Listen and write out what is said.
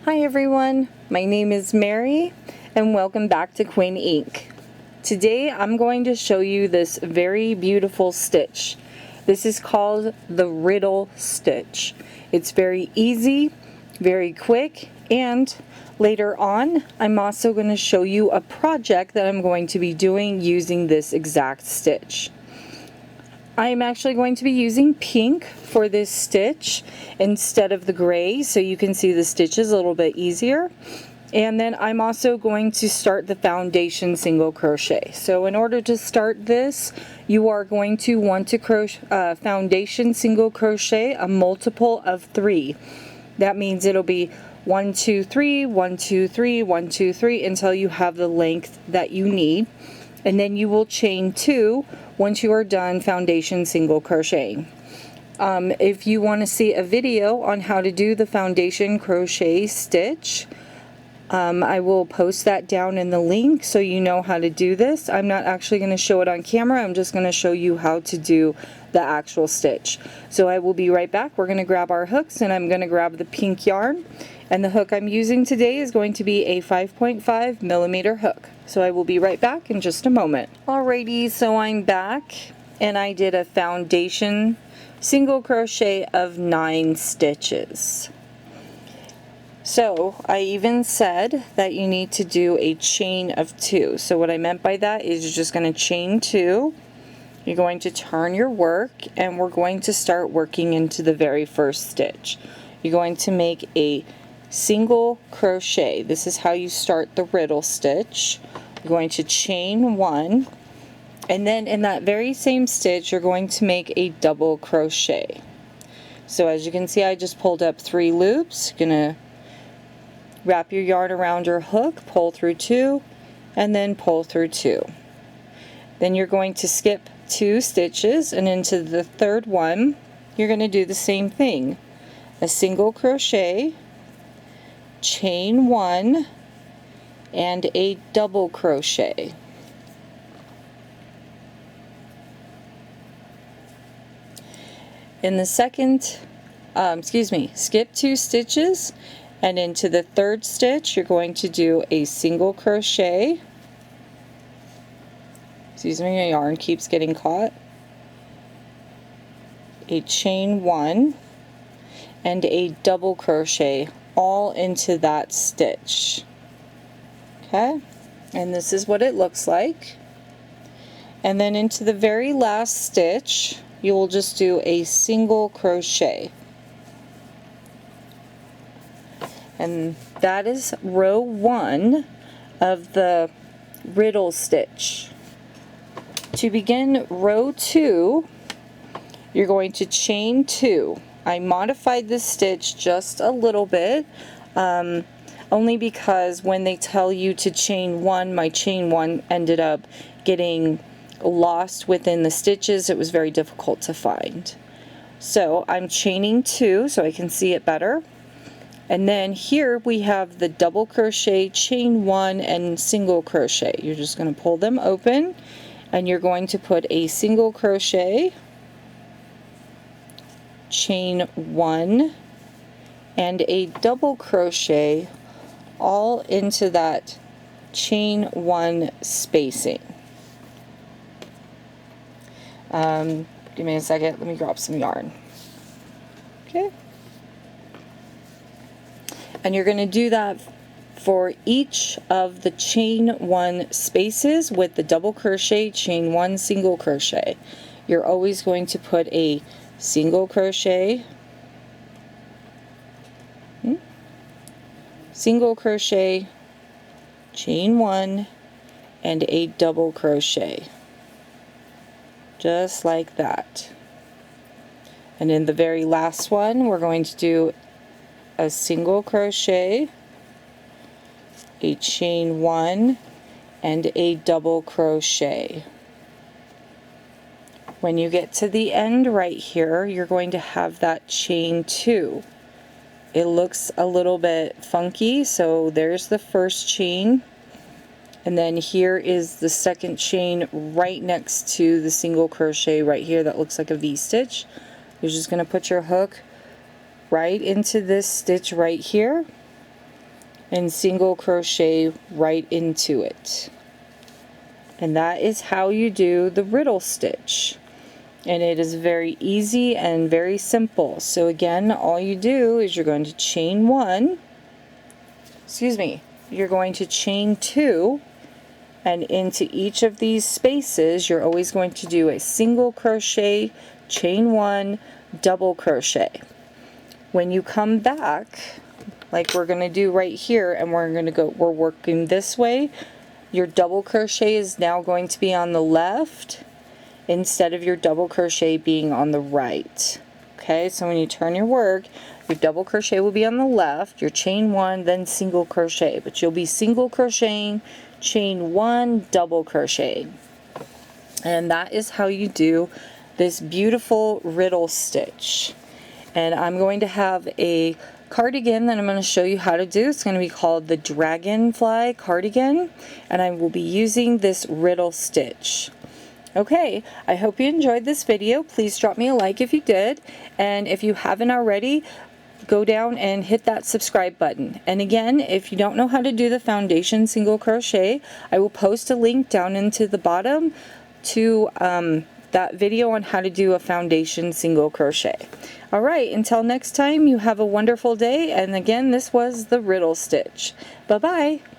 Hi everyone, my name is Mary and welcome back to Quinn Ink. Today I'm going to show you this very beautiful stitch. This is called the Riddle Stitch. It's very easy, very quick, and later on I'm also going to show you a project that I'm going to be doing using this exact stitch. I'm actually going to be using pink for this stitch instead of the gray, so you can see the stitches a little bit easier. And then I'm also going to start the Foundation Single Crochet. So in order to start this, you are going to want to Foundation Single Crochet a multiple of 3. That means it'll be 1, 2, 3, 1, 2, 3, 1, 2, 3 until you have the length that you need. And then you will chain 2 once you are done Foundation Single Crocheting. If you want to see a video on how to do the Foundation Crochet stitch, I will post that down in the link so you know how to do this. I'm not actually going to show it on camera, I'm just going to show you how to do the actual stitch. So I will be right back. We're going to grab our hooks and I'm going to grab the pink yarn. And the hook I'm using today is going to be a 5.5 millimeter hook. So I will be right back in just a moment. Alrighty, so I'm back and I did a Foundation Single Crochet of 9 stitches. So I even said that you need to do a chain of 2. So what I meant by that is you're just going to chain 2. You're going to turn your work and we're going to start working into the very first stitch. You're going to make a single crochet. This is how you start the riddle stitch. You're going to chain 1 and then in that very same stitch you're going to make a double crochet. So as you can see, I just pulled up 3 loops. You're gonna wrap your yarn around your hook, pull through 2 and then pull through 2. Then you're going to skip 2 stitches and into the third one you're going to do the same thing. A single crochet, chain 1 and a double crochet. In the second, skip 2 stitches and into the third stitch you're going to do a single crochet. Excuse me, my yarn keeps getting caught. A chain 1 and a double crochet all into that stitch. Okay, and this is what it looks like. And then into the very last stitch you will just do a single crochet. And that is row 1 of the riddle stitch. To begin row 2, you're going to chain 2. I modified this stitch just a little bit, only because when they tell you to chain 1, my chain 1 ended up getting lost within the stitches. It was very difficult to find. So I'm chaining 2 so I can see it better. And then here we have the double crochet, chain 1 and single crochet. You're just going to pull them open and you're going to put a single crochet, chain 1 and a double crochet all into that chain 1 spacing. Give me a second, let me grab some yarn. Okay. And you're going to do that for each of the chain 1 spaces with the double crochet, chain 1, single crochet. You're always going to put a single crochet, single crochet, chain 1 and a double crochet, just like that. And in the very last one we're going to do a single crochet, a chain 1 and a double crochet. When you get to the end right here you're going to have that chain 2. It looks a little bit funky, so there's the first chain and then here is the second chain right next to the single crochet right here that looks like a V-stitch. You're just going to put your hook right into this stitch right here and single crochet right into it. And that is how you do the riddle stitch. And it is very easy and very simple. So again, all you do is you're going to chain one, you're going to chain two, and into each of these spaces you're always going to do a single crochet, chain one, double crochet. When you come back, like we're going to do right here, and we're working this way, your double crochet is now going to be on the left instead of your double crochet being on the right. Okay, so when you turn your work, your double crochet will be on the left, your chain one, then single crochet, but you'll be single crocheting, chain one, double crochet. And that is how you do this beautiful riddle stitch. And I'm going to have a cardigan that I'm going to show you how to do. It's going to be called the Dragonfly cardigan, and I will be using this riddle stitch. Okay, I hope you enjoyed this video. Please drop me a like if you did, and if you haven't already, go down and hit that subscribe button. And again, if you don't know how to do the Foundation Single Crochet, I will post a link down into the bottom to that video on how to do a Foundation Single Crochet. Alright, until next time, you have a wonderful day, and again, this was the Riddle Stitch. Bye-bye!